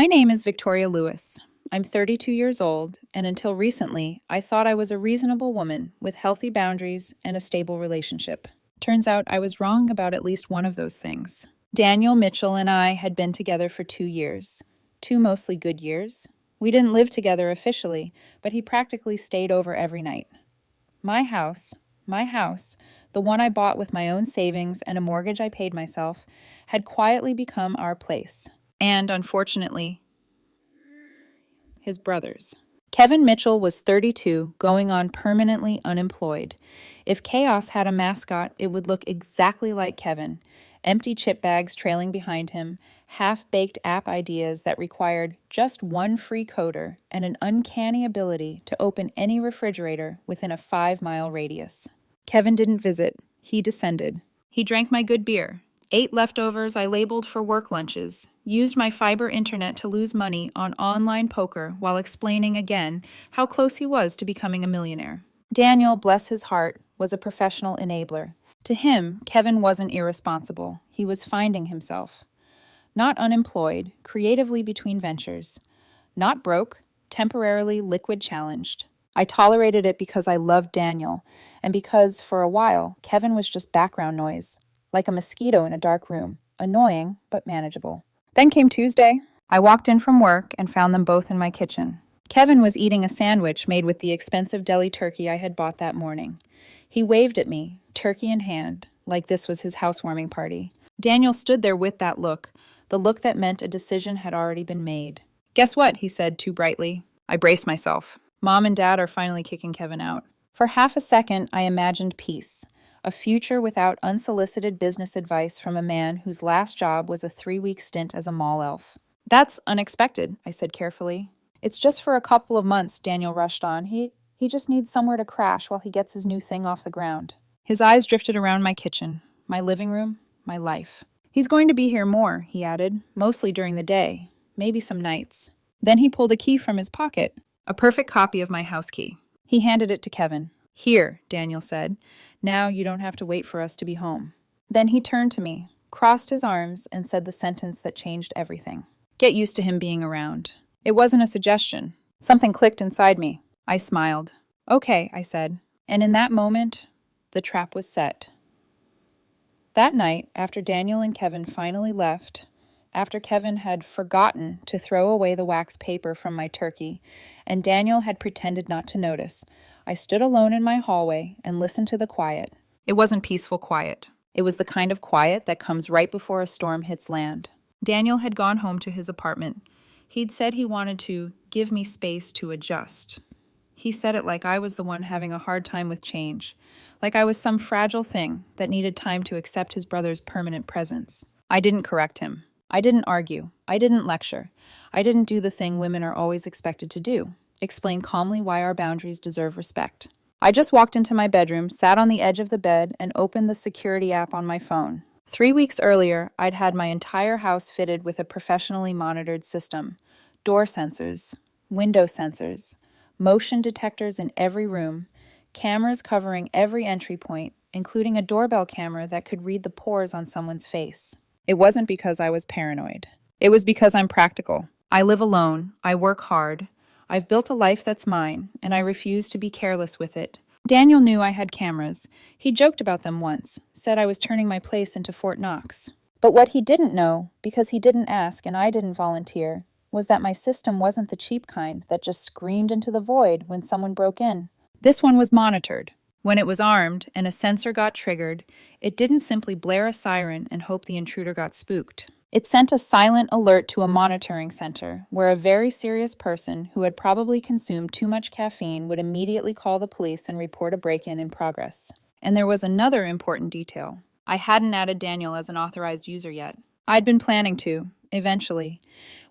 My name is Victoria Lewis. I'm 32 years old, and until recently, I thought I was a reasonable woman with healthy boundaries and a stable relationship. Turns out I was wrong about at least one of those things. Daniel Mitchell and I had been together for 2 years. 2 mostly good years. We didn't live together officially, but he practically stayed over every night. My house, the one I bought with my own savings and a mortgage I paid myself, had quietly become our place. And, unfortunately, his brother's. Kevin Mitchell was 32, going on permanently unemployed. If chaos had a mascot, it would look exactly like Kevin. Empty chip bags trailing behind him, half-baked app ideas that required just one free coder and an uncanny ability to open any refrigerator within a 5-mile radius. Kevin didn't visit. He descended. He drank my good beer, ate leftovers I labeled for work lunches, used my fiber internet to lose money on online poker while explaining again how close he was to becoming a millionaire. Daniel, bless his heart, was a professional enabler. To him, Kevin wasn't irresponsible. He was finding himself. Not unemployed, creatively between ventures. Not broke, temporarily liquid challenged. I tolerated it because I loved Daniel, and because, for a while, Kevin was just background noise, like a mosquito in a dark room, annoying but manageable. Then came Tuesday. I walked in from work and found them both in my kitchen. Kevin was eating a sandwich made with the expensive deli turkey I had bought that morning. He waved at me, turkey in hand, like this was his housewarming party. Daniel stood there with that look, the look that meant a decision had already been made. "Guess what?" he said too brightly. I braced myself. Mom and Dad are finally kicking Kevin out. For half a second, I imagined peace. A future without unsolicited business advice from a man whose last job was a 3-week stint as a mall elf. "That's unexpected," I said carefully. "It's just for a couple of months," Daniel rushed on. He just needs somewhere to crash while he gets his new thing off the ground. His eyes drifted around my kitchen, my living room, my life. "He's going to be here more," he added, "mostly during the day, maybe some nights." Then he pulled a key from his pocket, a perfect copy of my house key. He handed it to Kevin. "Here," Daniel said. "Now you don't have to wait for us to be home." Then he turned to me, crossed his arms, and said the sentence that changed everything. "Get used to him being around." It wasn't a suggestion. Something clicked inside me. I smiled. "Okay," I said. And in that moment, the trap was set. That night, after Daniel and Kevin finally left, after Kevin had forgotten to throw away the wax paper from my turkey, and Daniel had pretended not to notice, I stood alone in my hallway and listened to the quiet. It wasn't peaceful quiet. It was the kind of quiet that comes right before a storm hits land. Daniel had gone home to his apartment. He'd said he wanted to give me space to adjust. He said it like I was the one having a hard time with change, like I was some fragile thing that needed time to accept his brother's permanent presence. I didn't correct him. I didn't argue. I didn't lecture. I didn't do the thing women are always expected to do, explain calmly why our boundaries deserve respect. I just walked into my bedroom, sat on the edge of the bed, and opened the security app on my phone. 3 weeks earlier, I'd had my entire house fitted with a professionally monitored system. Door sensors, window sensors, motion detectors in every room, cameras covering every entry point, including a doorbell camera that could read the pores on someone's face. It wasn't because I was paranoid. It was because I'm practical. I live alone. I work hard. I've built a life that's mine, and I refuse to be careless with it. Daniel knew I had cameras. He joked about them once, said I was turning my place into Fort Knox. But what he didn't know, because he didn't ask and I didn't volunteer, was that my system wasn't the cheap kind that just screamed into the void when someone broke in. This one was monitored. When it was armed and a sensor got triggered, it didn't simply blare a siren and hope the intruder got spooked. It sent a silent alert to a monitoring center, where a very serious person who had probably consumed too much caffeine would immediately call the police and report a break-in in progress. And there was another important detail. I hadn't added Daniel as an authorized user yet. I'd been planning to, eventually,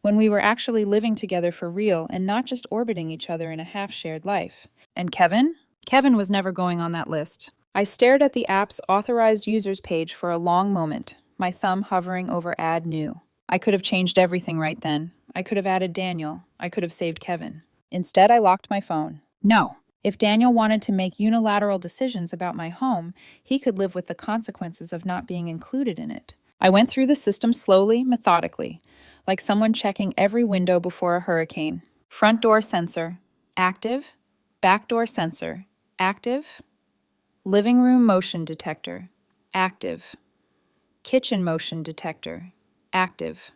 when we were actually living together for real and not just orbiting each other in a half-shared life. And Kevin? Kevin was never going on that list. I stared at the app's authorized users page for a long moment, my thumb hovering over Add New. I could have changed everything right then. I could have added Daniel. I could have saved Kevin. Instead, I locked my phone. No. If Daniel wanted to make unilateral decisions about my home, he could live with the consequences of not being included in it. I went through the system slowly, methodically, like someone checking every window before a hurricane. Front door sensor, active. Back door sensor, active. Living room motion detector, active. Kitchen motion detector, active.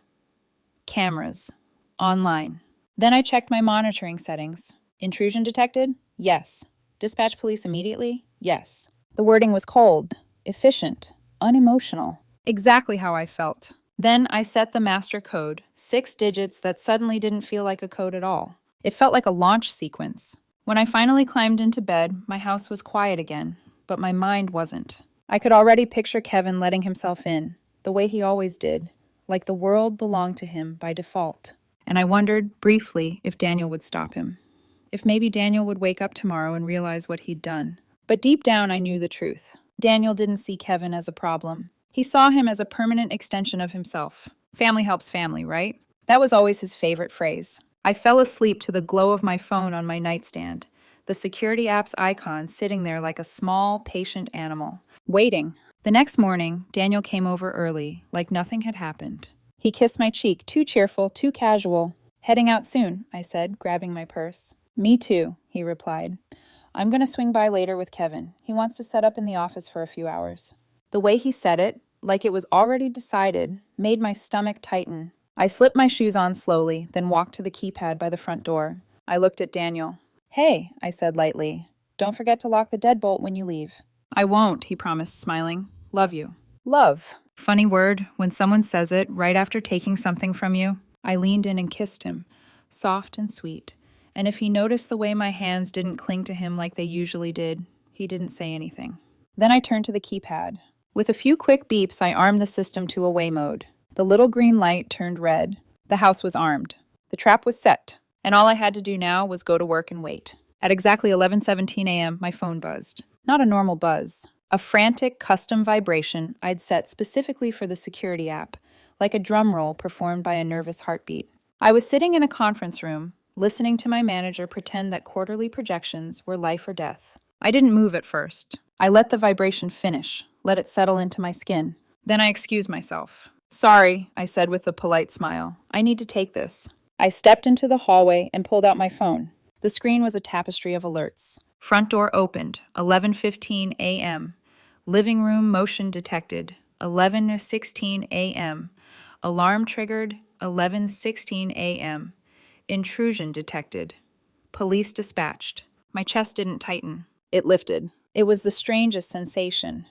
Cameras, online. Then I checked my monitoring settings. Intrusion detected? Yes. Dispatch police immediately? Yes. The wording was cold, efficient, unemotional. Exactly how I felt. Then I set the master code, 6 digits that suddenly didn't feel like a code at all. It felt like a launch sequence. When I finally climbed into bed, my house was quiet again, but my mind wasn't. I could already picture Kevin letting himself in, the way he always did, like the world belonged to him by default. And I wondered, briefly, if Daniel would stop him. If maybe Daniel would wake up tomorrow and realize what he'd done. But deep down, I knew the truth. Daniel didn't see Kevin as a problem. He saw him as a permanent extension of himself. Family helps family, right? That was always his favorite phrase. I fell asleep to the glow of my phone on my nightstand, the security app's icon sitting there like a small, patient animal, waiting. The next morning, Daniel came over early, like nothing had happened. He kissed my cheek, too cheerful, too casual. Heading out soon, I said, grabbing my purse. Me too, he replied. I'm going to swing by later with Kevin. He wants to set up in the office for a few hours. The way he said it, like it was already decided, made my stomach tighten. I slipped my shoes on slowly, then walked to the keypad by the front door. I looked at Daniel. Hey, I said lightly. Don't forget to lock the deadbolt when you leave. I won't, he promised, smiling. Love you. Love. Funny word, when someone says it right after taking something from you. I leaned in and kissed him, soft and sweet. And if he noticed the way my hands didn't cling to him like they usually did, he didn't say anything. Then I turned to the keypad. With a few quick beeps, I armed the system to away mode. The little green light turned red. The house was armed. The trap was set, and all I had to do now was go to work and wait. At exactly 11:17 a.m., my phone buzzed. Not a normal buzz. A frantic, custom vibration I'd set specifically for the security app, like a drum roll performed by a nervous heartbeat. I was sitting in a conference room, listening to my manager pretend that quarterly projections were life or death. I didn't move at first. I let the vibration finish, let it settle into my skin. Then I excused myself. Sorry, I said with a polite smile. I need to take this. I stepped into the hallway and pulled out my phone. The screen was a tapestry of alerts. Front door opened, 11:15 a.m. Living room motion detected, 11:16 a.m. Alarm triggered, 11:16 a.m. Intrusion detected. Police dispatched. My chest didn't tighten. It lifted. It was the strangest sensation.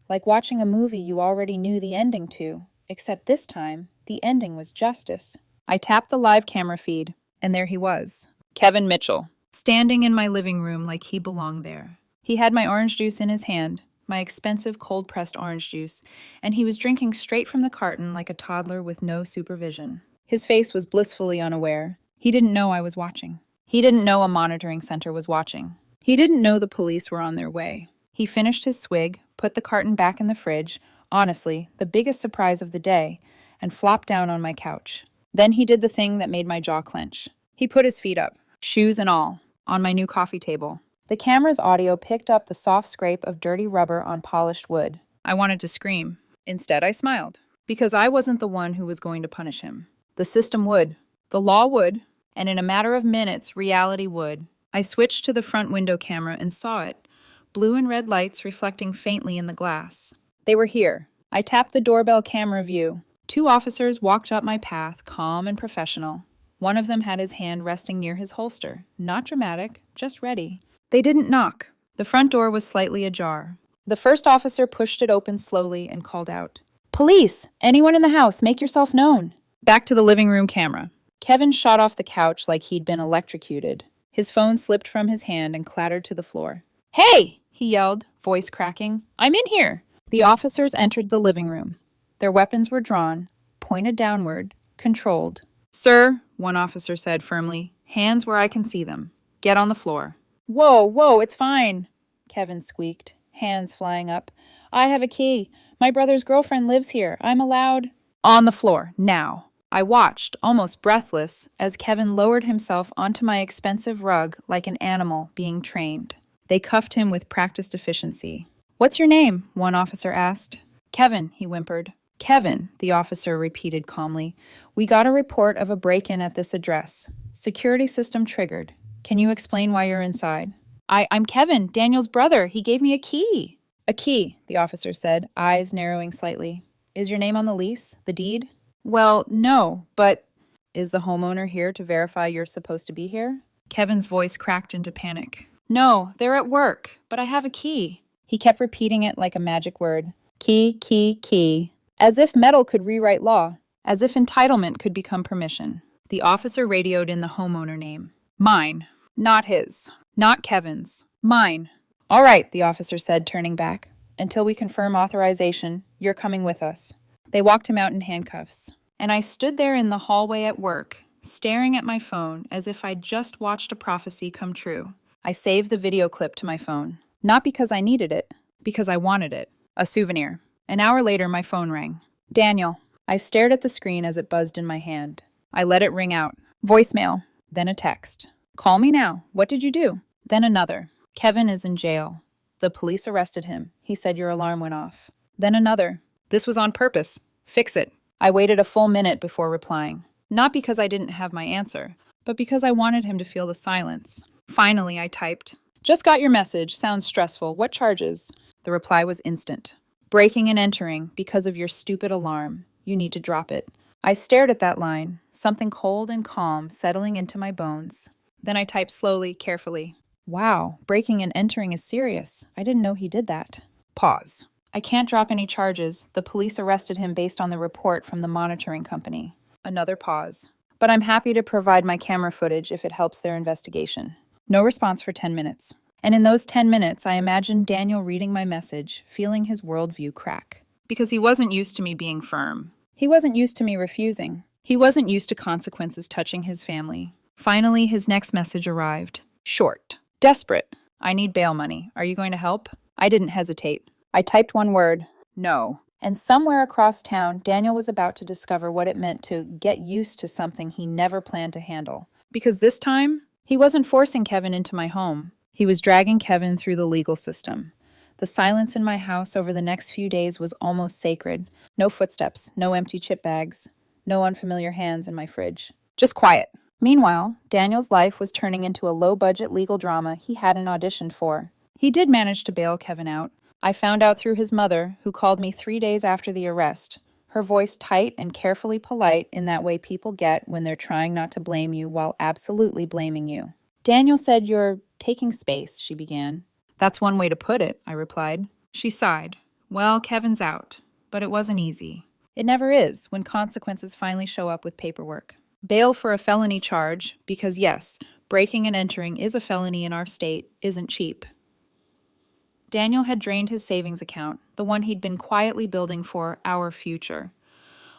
Like watching a movie you already knew the ending to, except this time, the ending was justice. I tapped the live camera feed, and there he was. Kevin Mitchell, standing in my living room like he belonged there. He had my orange juice in his hand, my expensive cold-pressed orange juice, and he was drinking straight from the carton like a toddler with no supervision. His face was blissfully unaware. He didn't know I was watching. He didn't know a monitoring center was watching. He didn't know the police were on their way. He finished his swig, put the carton back in the fridge, honestly, the biggest surprise of the day, and flopped down on my couch. Then he did the thing that made my jaw clench. He put his feet up, shoes and all, on my new coffee table. The camera's audio picked up the soft scrape of dirty rubber on polished wood. I wanted to scream. Instead, I smiled, because I wasn't the one who was going to punish him. The system would. The law would. And in a matter of minutes, reality would. I switched to the front window camera and saw it. Blue and red lights reflecting faintly in the glass. They were here. I tapped the doorbell camera view. 2 officers walked up my path, calm and professional. One of them had his hand resting near his holster. Not dramatic, just ready. They didn't knock. The front door was slightly ajar. The first officer pushed it open slowly and called out, "Police! Anyone in the house, make yourself known." Back to the living room camera. Kevin shot off the couch like he'd been electrocuted. His phone slipped from his hand and clattered to the floor. "Hey!" he yelled, voice cracking. "I'm in here!" The officers entered the living room. Their weapons were drawn, pointed downward, controlled. "Sir," one officer said firmly, "hands where I can see them. Get on the floor." Whoa, it's fine," Kevin squeaked, hands flying up. "I have a key. My brother's girlfriend lives here. I'm allowed—" "On the floor, now." I watched, almost breathless, as Kevin lowered himself onto my expensive rug like an animal being trained. They cuffed him with practiced efficiency. "What's your name?" one officer asked. "Kevin," he whimpered. Kevin, the officer repeated calmly, we got a report of a break-in at this address. Security system triggered. Can you explain why you're inside? I'm Kevin, Daniel's brother. He gave me a key. A key, the officer said, eyes narrowing slightly. Is your name on the lease, the deed? Well, no, but is the homeowner here to verify you're supposed to be here? Kevin's voice cracked into panic. No, they're at work, but I have a key. He kept repeating it like a magic word. Key, key, key. As if metal could rewrite law. As if entitlement could become permission. The officer radioed in the homeowner name. Mine. Not his. Not Kevin's. Mine. All right, the officer said, turning back. Until we confirm authorization, you're coming with us. They walked him out in handcuffs. And I stood there in the hallway at work, staring at my phone as if I'd just watched a prophecy come true. I saved the video clip to my phone. Not because I needed it, because I wanted it. A souvenir. An hour later, my phone rang. Daniel. I stared at the screen as it buzzed in my hand. I let it ring out. Voicemail. Then a text. Call me now. What did you do? Then another. Kevin is in jail. The police arrested him. He said your alarm went off. Then another. This was on purpose. Fix it. I waited a full minute before replying. Not because I didn't have my answer, but because I wanted him to feel the silence. Finally, I typed, just got your message. Sounds stressful. What charges? The reply was instant. Breaking and entering because of your stupid alarm. You need to drop it. I stared at that line, something cold and calm settling into my bones. Then I typed slowly, carefully. Wow, breaking and entering is serious. I didn't know he did that. Pause. I can't drop any charges. The police arrested him based on the report from the monitoring company. Another pause. But I'm happy to provide my camera footage if it helps their investigation. No response for 10 minutes. And in those 10 minutes, I imagined Daniel reading my message, feeling his worldview crack. Because he wasn't used to me being firm. He wasn't used to me refusing. He wasn't used to consequences touching his family. Finally, his next message arrived. Short. Desperate. I need bail money. Are you going to help? I didn't hesitate. I typed one word. No. And somewhere across town, Daniel was about to discover what it meant to get used to something he never planned to handle. Because this time, he wasn't forcing Kevin into my home. He was dragging Kevin through the legal system. The silence in my house over the next few days was almost sacred. No footsteps, no empty chip bags, no unfamiliar hands in my fridge. Just quiet. Meanwhile, Daniel's life was turning into a low-budget legal drama he hadn't auditioned for. He did manage to bail Kevin out. I found out through his mother, who called me 3 days after the arrest, her voice tight and carefully polite in that way people get when they're trying not to blame you while absolutely blaming you. Daniel said you're taking space, she began. That's one way to put it, I replied. She sighed. Well, Kevin's out. But it wasn't easy. It never is when consequences finally show up with paperwork. Bail for a felony charge, because yes, breaking and entering is a felony in our state, isn't cheap. Daniel had drained his savings account, the one he'd been quietly building for our future.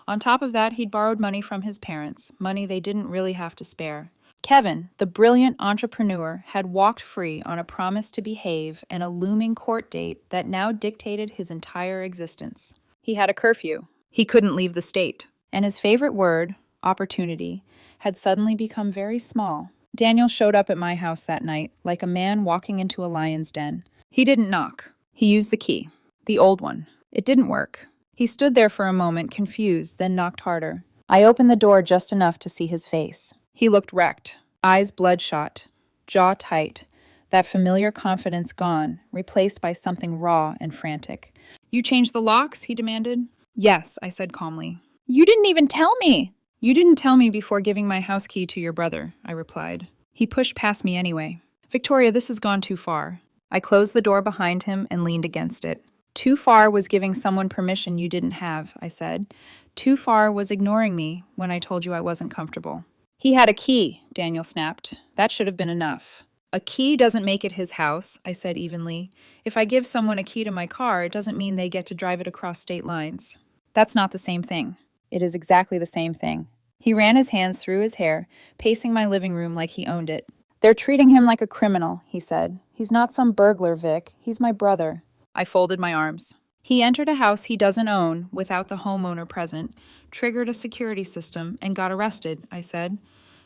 On top of that, he'd borrowed money from his parents, money they didn't really have to spare. Kevin, the brilliant entrepreneur, had walked free on a promise to behave and a looming court date that now dictated his entire existence. He had a curfew. He couldn't leave the state. And his favorite word, opportunity, had suddenly become very small. Daniel showed up at my house that night, like a man walking into a lion's den. He didn't knock. He used the key. The old one. It didn't work. He stood there for a moment, confused, then knocked harder. I opened the door just enough to see his face. He looked wrecked, eyes bloodshot, jaw tight, that familiar confidence gone, replaced by something raw and frantic. You changed the locks? He demanded. Yes, I said calmly. You didn't even tell me! You didn't tell me before giving my house key to your brother, I replied. He pushed past me anyway. Victoria, this has gone too far. I closed the door behind him and leaned against it. Too far was giving someone permission you didn't have, I said. Too far was ignoring me when I told you I wasn't comfortable. He had a key, Daniel snapped. That should have been enough. A key doesn't make it his house, I said evenly. If I give someone a key to my car, it doesn't mean they get to drive it across state lines. That's not the same thing. It is exactly the same thing. He ran his hands through his hair, pacing my living room like he owned it. They're treating him like a criminal, he said. He's not some burglar, Vic. He's my brother. I folded my arms. He entered a house he doesn't own without the homeowner present, triggered a security system, and got arrested, I said.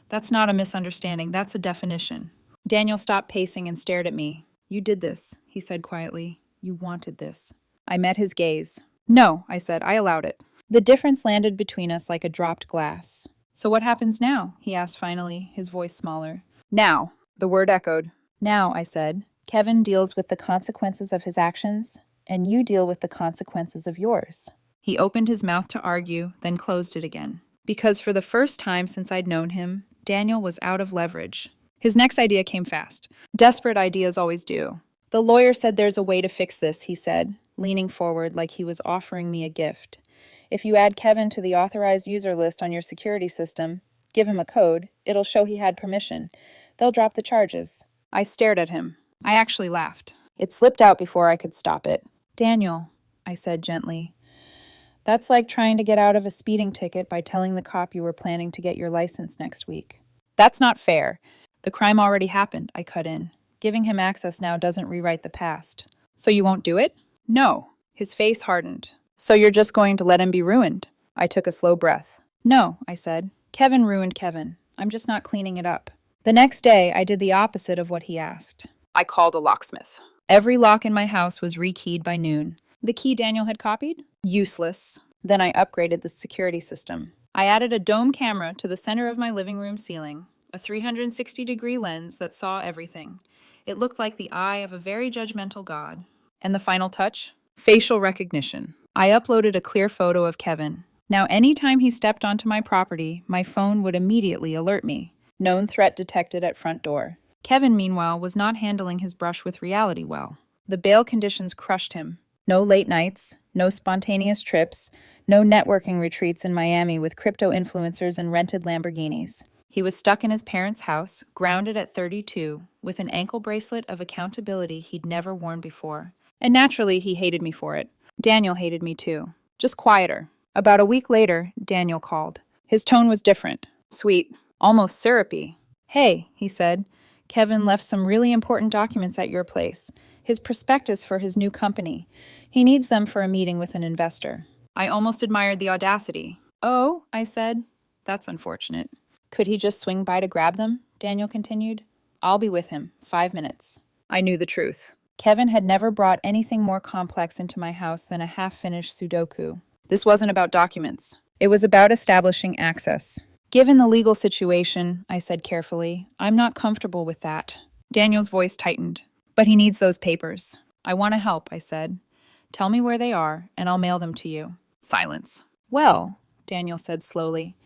That's not a misunderstanding. That's a definition. Daniel stopped pacing and stared at me. You did this, he said quietly. You wanted this. I met his gaze. No, I said. I allowed it. The difference landed between us like a dropped glass. So what happens now? He asked finally, his voice smaller. Now, the word echoed. Now, I said, Kevin deals with the consequences of his actions, and you deal with the consequences of yours. He opened his mouth to argue, then closed it again. Because for the first time since I'd known him, Daniel was out of leverage. His next idea came fast. Desperate ideas always do. The lawyer said there's a way to fix this, he said, leaning forward like he was offering me a gift. If you add Kevin to the authorized user list on your security system, give him a code, it'll show he had permission. They'll drop the charges. I stared at him. I actually laughed. It slipped out before I could stop it. Daniel, I said gently, that's like trying to get out of a speeding ticket by telling the cop you were planning to get your license next week. That's not fair. The crime already happened, I cut in. Giving him access now doesn't rewrite the past. So you won't do it? No. His face hardened. So you're just going to let him be ruined? I took a slow breath. No, I said. Kevin ruined Kevin. I'm just not cleaning it up. The next day, I did the opposite of what he asked. I called a locksmith. Every lock in my house was rekeyed by noon. The key Daniel had copied? Useless. Then I upgraded the security system. I added a dome camera to the center of my living room ceiling, a 360-degree lens that saw everything. It looked like the eye of a very judgmental god. And the final touch? Facial recognition. I uploaded a clear photo of Kevin. Now, anytime he stepped onto my property, my phone would immediately alert me. Known threat detected at front door. Kevin, meanwhile, was not handling his brush with reality well. The bail conditions crushed him. No late nights, no spontaneous trips, no networking retreats in Miami with crypto influencers and rented Lamborghinis. He was stuck in his parents' house, grounded at 32, with an ankle bracelet of accountability he'd never worn before. And naturally, he hated me for it. Daniel hated me too. Just quieter. About a week later, Daniel called. His tone was different. Sweet. Almost syrupy. Hey, he said. Kevin left some really important documents at your place. His prospectus for his new company. He needs them for a meeting with an investor. I almost admired the audacity. Oh, I said. That's unfortunate. Could he just swing by to grab them? Daniel continued. I'll be with him. 5 minutes. I knew the truth. Kevin had never brought anything more complex into my house than a half-finished Sudoku. This wasn't about documents. It was about establishing access. Given the legal situation, I said carefully, I'm not comfortable with that. Daniel's voice tightened. But he needs those papers. I want to help, I said. Tell me where they are, and I'll mail them to you. Silence. Well, Daniel said slowly,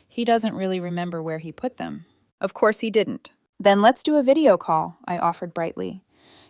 he doesn't really remember where he put them. Of course he didn't. Then let's do a video call, I offered brightly.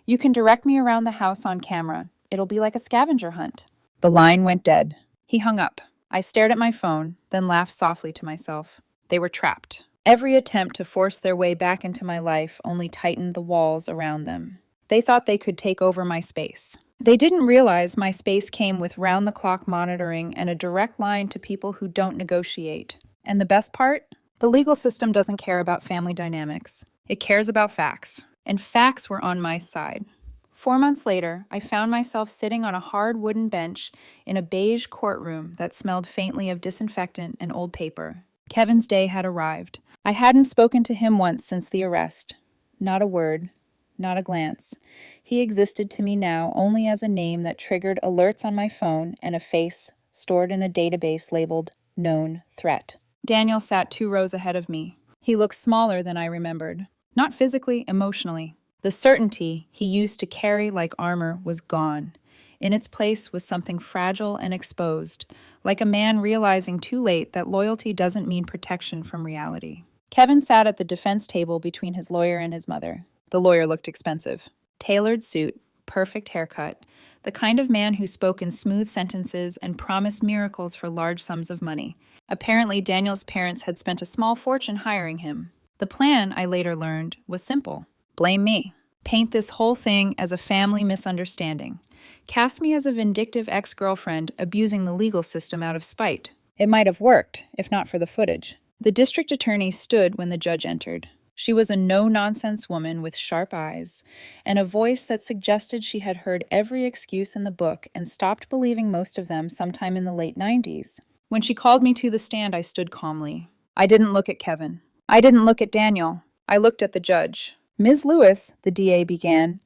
You can direct me around the house on camera. It'll be like a scavenger hunt. The line went dead. He hung up. I stared at my phone, then laughed softly to myself. They were trapped. Every attempt to force their way back into my life only tightened the walls around them. They thought they could take over my space. They didn't realize my space came with round-the-clock monitoring and a direct line to people who don't negotiate. And the best part? The legal system doesn't care about family dynamics. It cares about facts. And facts were on my side. 4 months later, I found myself sitting on a hard wooden bench in a beige courtroom that smelled faintly of disinfectant and old paper. Kevin's day had arrived. I hadn't spoken to him once since the arrest. Not a word. Not a glance. He existed to me now only as a name that triggered alerts on my phone and a face stored in a database labeled Known Threat. Daniel sat 2 rows ahead of me. He looked smaller than I remembered. Not physically, emotionally. The certainty he used to carry like armor was gone. In its place was something fragile and exposed, like a man realizing too late that loyalty doesn't mean protection from reality. Kevin sat at the defense table between his lawyer and his mother. The lawyer looked expensive. Tailored suit, perfect haircut, the kind of man who spoke in smooth sentences and promised miracles for large sums of money. Apparently, Daniel's parents had spent a small fortune hiring him. The plan, I later learned, was simple. Blame me. Paint this whole thing as a family misunderstanding. Cast me as a vindictive ex-girlfriend abusing the legal system out of spite. It might have worked, if not for the footage. The district attorney stood when the judge entered. She was a no-nonsense woman with sharp eyes and a voice that suggested she had heard every excuse in the book and stopped believing most of them sometime in the late 90s. When she called me to the stand, I stood calmly. I didn't look at Kevin. I didn't look at Daniel. I looked at the judge. Ms. Lewis, the DA began,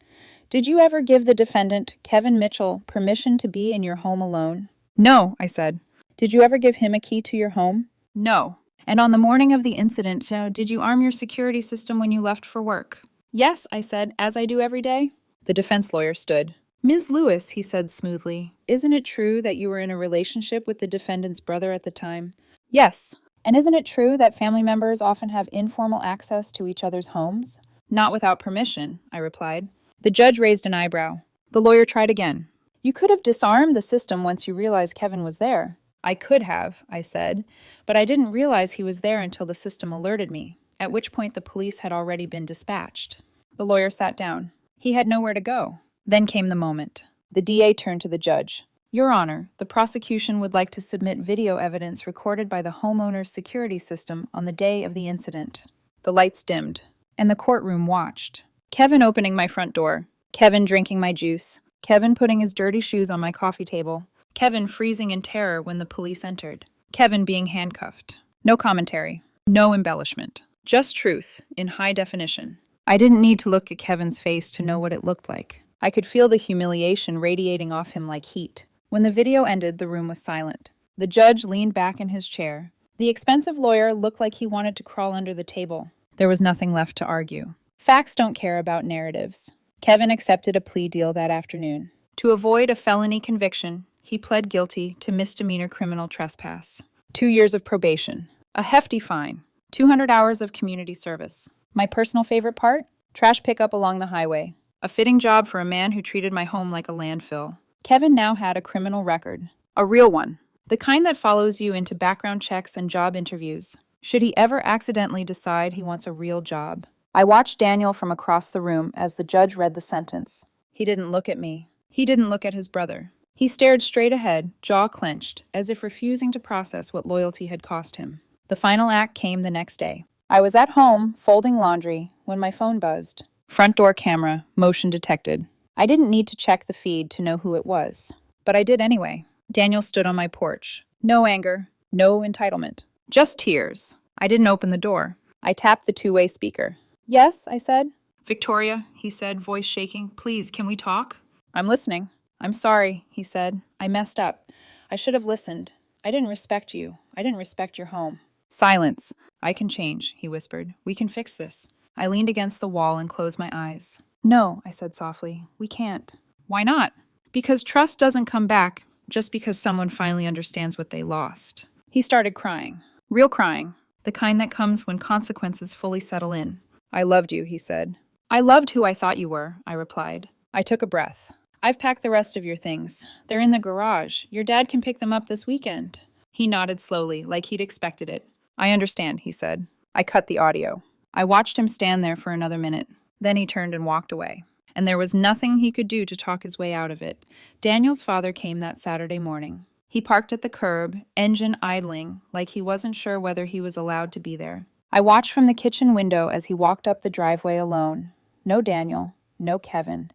did you ever give the defendant, Kevin Mitchell, permission to be in your home alone? No, I said. Did you ever give him a key to your home? No. And on the morning of the incident, did you arm your security system when you left for work? Yes, I said, as I do every day. The defense lawyer stood. Ms. Lewis, he said smoothly, isn't it true that you were in a relationship with the defendant's brother at the time? Yes. And isn't it true that family members often have informal access to each other's homes? Not without permission, I replied. The judge raised an eyebrow. The lawyer tried again. You could have disarmed the system once you realized Kevin was there. I could have, I said, but I didn't realize he was there until the system alerted me, at which point the police had already been dispatched. The lawyer sat down. He had nowhere to go. Then came the moment. The DA turned to the judge. Your Honor, the prosecution would like to submit video evidence recorded by the homeowner's security system on the day of the incident. The lights dimmed, and the courtroom watched. Kevin opening my front door. Kevin drinking my juice. Kevin putting his dirty shoes on my coffee table. Kevin freezing in terror when the police entered. Kevin being handcuffed. No commentary. No embellishment. Just truth, in high definition. I didn't need to look at Kevin's face to know what it looked like. I could feel the humiliation radiating off him like heat. When the video ended, the room was silent. The judge leaned back in his chair. The expensive lawyer looked like he wanted to crawl under the table. There was nothing left to argue. Facts don't care about narratives. Kevin accepted a plea deal that afternoon. To avoid a felony conviction, he pled guilty to misdemeanor criminal trespass. 2 years of probation. A hefty fine. 200 hours of community service. My personal favorite part? Trash pickup along the highway. A fitting job for a man who treated my home like a landfill. Kevin now had a criminal record. A real one. The kind that follows you into background checks and job interviews. Should he ever accidentally decide he wants a real job? I watched Daniel from across the room as the judge read the sentence. He didn't look at me. He didn't look at his brother. He stared straight ahead, jaw clenched, as if refusing to process what loyalty had cost him. The final act came the next day. I was at home, folding laundry, when my phone buzzed. Front door camera, motion detected. I didn't need to check the feed to know who it was, but I did anyway. Daniel stood on my porch. No anger, no entitlement. Just tears. I didn't open the door. I tapped the two-way speaker. Yes, I said. Victoria, he said, voice shaking. Please, can we talk? I'm listening. I'm sorry, he said. I messed up. I should have listened. I didn't respect you. I didn't respect your home. Silence. I can change, he whispered. We can fix this. I leaned against the wall and closed my eyes. No, I said softly. We can't. Why not? Because trust doesn't come back just because someone finally understands what they lost. He started crying. Real crying. The kind that comes when consequences fully settle in. I loved you, he said. I loved who I thought you were, I replied. I took a breath. I've packed the rest of your things. They're in the garage. Your dad can pick them up this weekend. He nodded slowly, like he'd expected it. I understand, he said. I cut the audio. I watched him stand there for another minute. Then he turned and walked away. And there was nothing he could do to talk his way out of it. Daniel's father came that Saturday morning. He parked at the curb, engine idling, like he wasn't sure whether he was allowed to be there. I watched from the kitchen window as he walked up the driveway alone. No Daniel, no Kevin.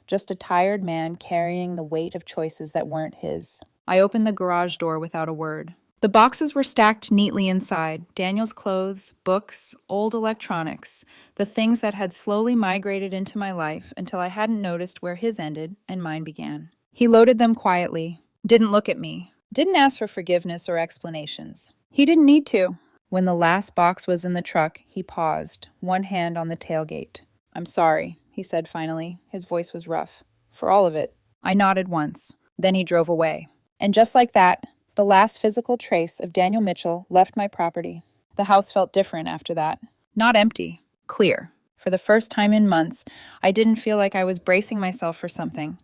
Just a tired man carrying the weight of choices that weren't his. I opened the garage door without a word. The boxes were stacked neatly inside, Daniel's clothes, books, old electronics, the things that had slowly migrated into my life until I hadn't noticed where his ended and mine began. He loaded them quietly, didn't look at me, didn't ask for forgiveness or explanations. He didn't need to. When the last box was in the truck, he paused, one hand on the tailgate. I'm sorry, he said finally. His voice was rough. For all of it. I nodded once. Then he drove away. And just like that, the last physical trace of Daniel Mitchell left my property. The house felt different after that. Not empty. Clear. For the first time in months, I didn't feel like I was bracing myself for something.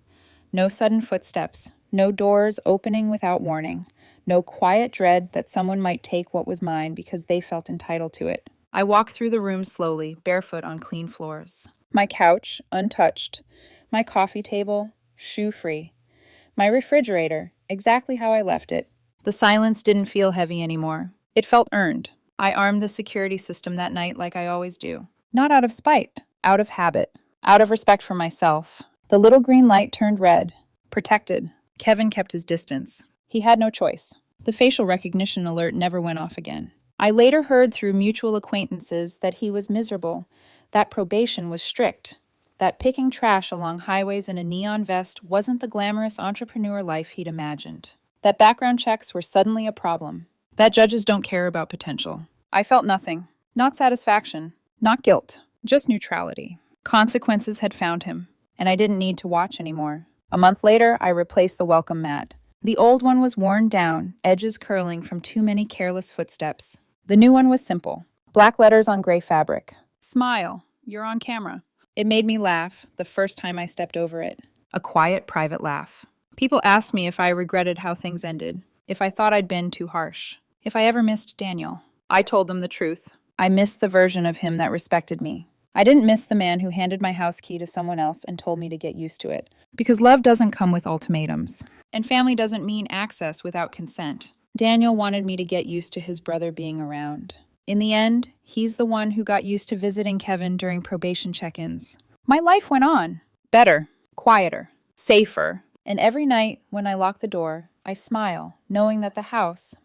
No sudden footsteps. No doors opening without warning. No quiet dread that someone might take what was mine because they felt entitled to it. I walked through the room slowly, barefoot on clean floors. My couch, untouched. My coffee table, shoe-free. My refrigerator, exactly how I left it. The silence didn't feel heavy anymore. It felt earned. I armed the security system that night like I always do. Not out of spite, out of habit, out of respect for myself. The little green light turned red. Protected. Kevin kept his distance. He had no choice. The facial recognition alert never went off again. I later heard through mutual acquaintances that he was miserable, that probation was strict, that picking trash along highways in a neon vest wasn't the glamorous entrepreneur life he'd imagined. That background checks were suddenly a problem. That judges don't care about potential. I felt nothing. Not satisfaction. Not guilt. Just neutrality. Consequences had found him, and I didn't need to watch anymore. A month later, I replaced the welcome mat. The old one was worn down, edges curling from too many careless footsteps. The new one was simple. Black letters on gray fabric. Smile. You're on camera. It made me laugh the first time I stepped over it. A quiet, private laugh. People asked me if I regretted how things ended, if I thought I'd been too harsh, if I ever missed Daniel. I told them the truth. I missed the version of him that respected me. I didn't miss the man who handed my house key to someone else and told me to get used to it. Because love doesn't come with ultimatums. And family doesn't mean access without consent. Daniel wanted me to get used to his brother being around. In the end, he's the one who got used to visiting Kevin during probation check-ins. My life went on. Better, quieter, safer. And every night when I lock the door, I smile, knowing that the house,